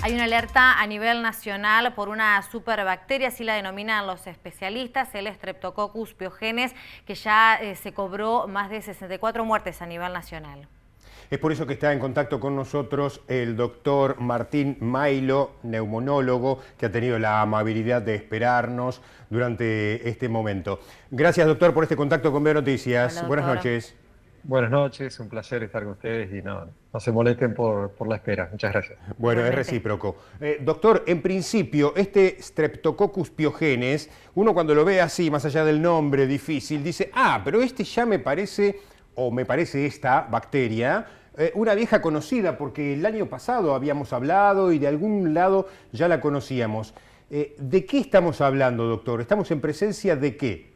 Hay una alerta a nivel nacional por una superbacteria, así la denominan los especialistas, el Streptococcus pyogenes, que ya se cobró más de 64 muertes a nivel nacional. Es por eso que está en contacto con nosotros el doctor Martín Mailo, neumonólogo, que ha tenido la amabilidad de esperarnos durante este momento. Gracias, doctor, por este contacto con Veo Noticias. Hola, Buenas doctor. noches. Buenas noches, un placer estar con ustedes y no se molesten por la espera. Muchas gracias. Bueno, es Igualmente. recíproco. Doctor, en principio, este Streptococcus pyogenes, uno cuando lo ve así, más allá del nombre difícil, dice, pero este ya me parece, o me parece esta bacteria, una vieja conocida, porque el año pasado habíamos hablado y de algún lado ya la conocíamos. ¿De qué estamos hablando, doctor? ¿Estamos en presencia de qué?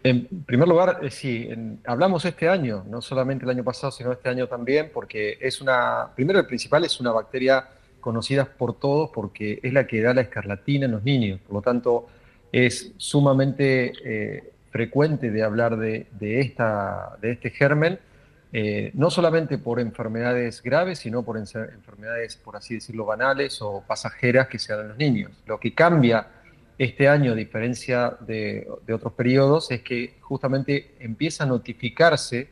En primer lugar, sí, hablamos este año, no solamente el año pasado, sino este año también, porque primero y principal, es una bacteria conocida por todos porque es la que da la escarlatina en los niños. Por lo tanto, es sumamente frecuente de hablar de este germen, no solamente por enfermedades graves, sino por enfermedades, por así decirlo, banales o pasajeras que se dan en los niños. Lo que cambia este año, a diferencia de otros periodos, es que justamente empieza a notificarse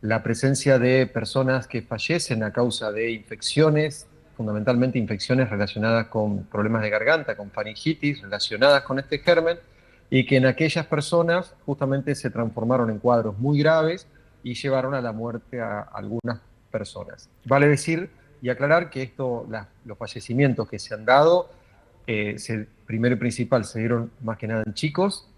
la presencia de personas que fallecen a causa de infecciones, fundamentalmente infecciones relacionadas con problemas de garganta, con faringitis, relacionadas con este germen, y que en aquellas personas justamente se transformaron en cuadros muy graves y llevaron a la muerte a algunas personas. Vale decir y aclarar que los fallecimientos que se han dado, primero y principal, se dieron más que nada en chicos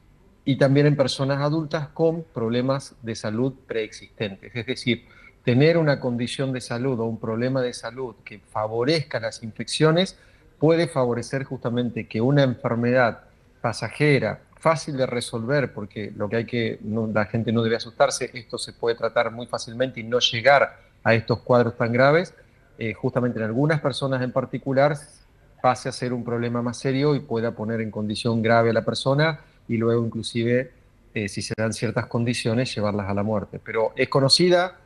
y también en personas adultas con problemas de salud preexistentes. Es decir, tener una condición de salud o un problema de salud que favorezca las infecciones puede favorecer justamente que una enfermedad pasajera, fácil de resolver, porque la gente no debe asustarse, esto se puede tratar muy fácilmente y no llegar a estos cuadros tan graves, justamente en algunas personas en particular pase a ser un problema más serio y pueda poner en condición grave a la persona y luego inclusive, si se dan ciertas condiciones, llevarlas a la muerte. Pero es conocida,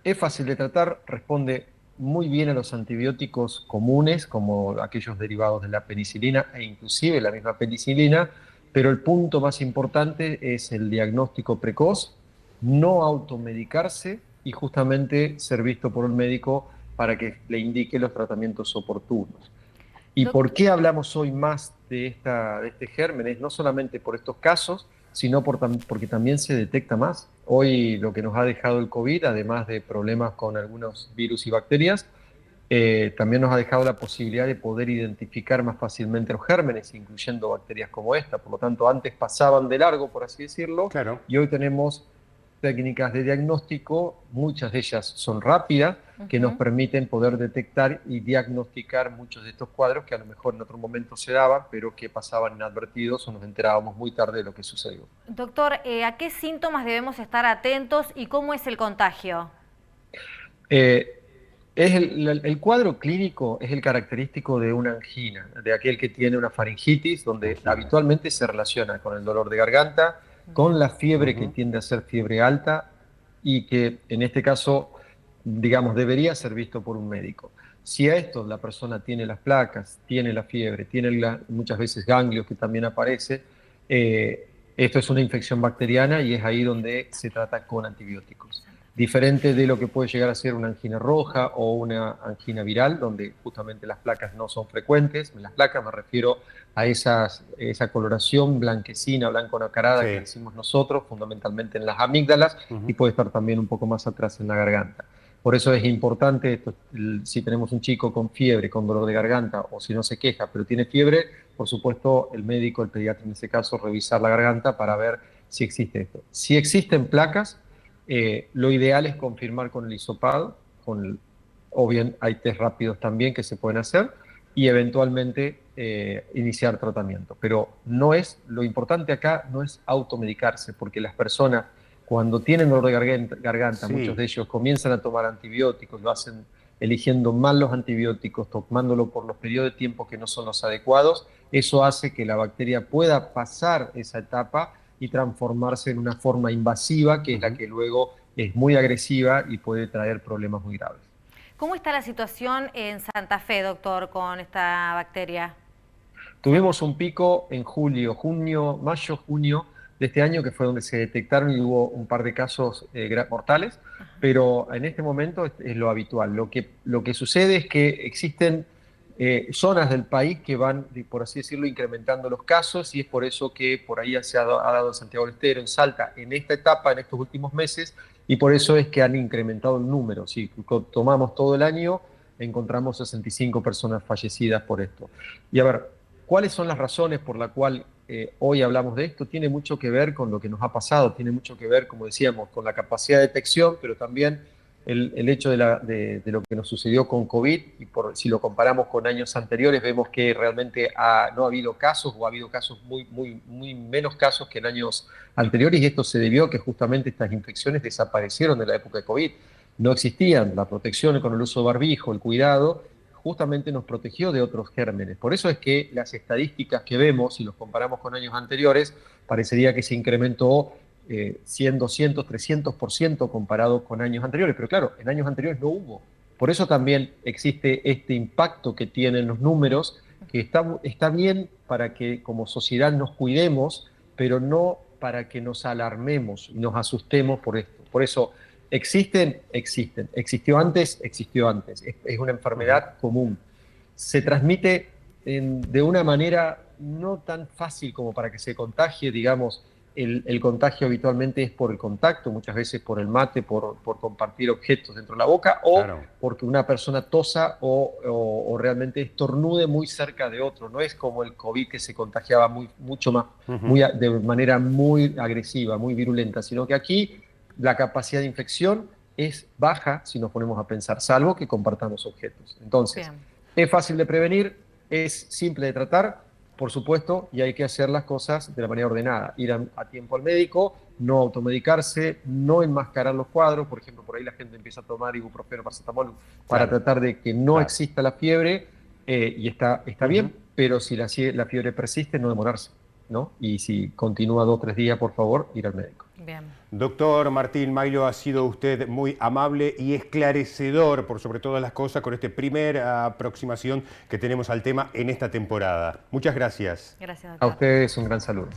es fácil de tratar, responde muy bien a los antibióticos comunes, como aquellos derivados de la penicilina e inclusive la misma penicilina, pero el punto más importante es el diagnóstico precoz, no automedicarse y justamente ser visto por un médico para que le indique los tratamientos oportunos. ¿Y Doc- por qué hablamos hoy más de este germen? Es no solamente por estos casos, sino porque también se detecta más. Hoy lo que nos ha dejado el COVID, además de problemas con algunos virus y bacterias, también nos ha dejado la posibilidad de poder identificar más fácilmente los gérmenes, incluyendo bacterias como esta. Por lo tanto, antes pasaban de largo, por así decirlo, Claro. y hoy tenemos técnicas de diagnóstico, muchas de ellas son rápidas, que nos Ujú. permiten poder detectar y diagnosticar muchos de estos cuadros que a lo mejor en otro momento se daban, pero que pasaban inadvertidos o nos enterábamos muy tarde de lo que sucedió. Doctor, ¿a qué síntomas debemos estar atentos y cómo es el contagio? Eh, el cuadro clínico es el característico de una angina, de aquel que tiene una faringitis, donde Angina. habitualmente se relaciona con el dolor de garganta, con Bien. la fiebre que Ujú. tiende a ser fiebre alta y que en este caso, digamos, debería ser visto por un médico. Si a esto la persona tiene las placas, tiene la fiebre, tiene muchas veces ganglios que también aparece, esto es una infección bacteriana y es ahí donde se trata con antibióticos. Diferente de lo que puede llegar a ser una angina roja o una angina viral, donde justamente las placas no son frecuentes. Las placas me refiero a esa coloración blanquecina, blanco nacarada que Sí. decimos nosotros, fundamentalmente en las amígdalas y Ujú. puede estar también un poco más atrás en la garganta. Por eso es importante, si tenemos un chico con fiebre, con dolor de garganta o si no se queja, pero tiene fiebre, por supuesto el médico, el pediatra en ese caso, revisar la garganta para ver si existe esto. Si existen placas, lo ideal es confirmar con el hisopado, o bien hay test rápidos también que se pueden hacer y eventualmente iniciar tratamiento. Pero lo importante acá no es automedicarse, porque las personas cuando tienen dolor de garganta, muchos Sí. de ellos comienzan a tomar antibióticos, lo hacen eligiendo mal los antibióticos, tomándolo por los periodos de tiempo que no son los adecuados. Eso hace que la bacteria pueda pasar esa etapa y transformarse en una forma invasiva, que es la Ujú. que luego es muy agresiva y puede traer problemas muy graves. ¿Cómo está la situación en Santa Fe, doctor, con esta bacteria? Tuvimos un pico en mayo, junio de este año, que fue donde se detectaron y hubo un par de casos mortales, pero en este momento es lo habitual. Lo que sucede es que existen zonas del país que van, por así decirlo, incrementando los casos, y es por eso que por ahí ha dado en Santiago del Estero, en Salta, en esta etapa, en estos últimos meses, y por eso es que han incrementado el número. Si tomamos todo el año, encontramos 65 personas fallecidas por esto. Y a ver, ¿cuáles son las razones por las cuales hoy hablamos de esto? Tiene mucho que ver con lo que nos ha pasado, tiene mucho que ver, como decíamos, con la capacidad de detección, pero también el hecho de lo que nos sucedió con COVID, y si lo comparamos con años anteriores, vemos que realmente no ha habido casos, o ha habido casos muy menos casos que en años anteriores, y esto se debió a que justamente estas infecciones desaparecieron de la época de COVID. No existían, la protección con el uso de barbijo, el cuidado, justamente nos protegió de otros gérmenes. Por eso es que las estadísticas que vemos, si los comparamos con años anteriores, parecería que se incrementó 100, 200, 300% comparado con años anteriores. Pero claro, en años anteriores no hubo. Por eso también existe este impacto que tienen los números, que está bien para que como sociedad nos cuidemos, pero no para que nos alarmemos y nos asustemos por esto. Por eso, existen. Existió antes. Es una enfermedad común. Se transmite de una manera no tan fácil como para que se contagie, digamos. El contagio habitualmente es por el contacto, muchas veces por el mate, por compartir objetos dentro de la boca, o claro, porque una persona tosa o realmente estornude muy cerca de otro. No es como el COVID, que se contagiaba mucho más, de manera muy agresiva, muy virulenta, sino que aquí la capacidad de infección es baja si nos ponemos a pensar, salvo que compartamos objetos. Entonces, bien, es fácil de prevenir, es simple de tratar, por supuesto, y hay que hacer las cosas de la manera ordenada. Ir a tiempo al médico, no automedicarse, no enmascarar los cuadros. Por ejemplo, por ahí la gente empieza a tomar ibuprofeno, paracetamol, para tratar de que no exista la fiebre, y está bien, pero si la fiebre persiste, no demorarse, ¿no? Y si continúa 2 o 3 días, por favor, ir al médico. Bien. Doctor Martín Maglio, ha sido usted muy amable y esclarecedor, por sobre todas las cosas, con esta primera aproximación que tenemos al tema en esta temporada. Muchas gracias. Gracias, doctor. A ustedes un gran saludo.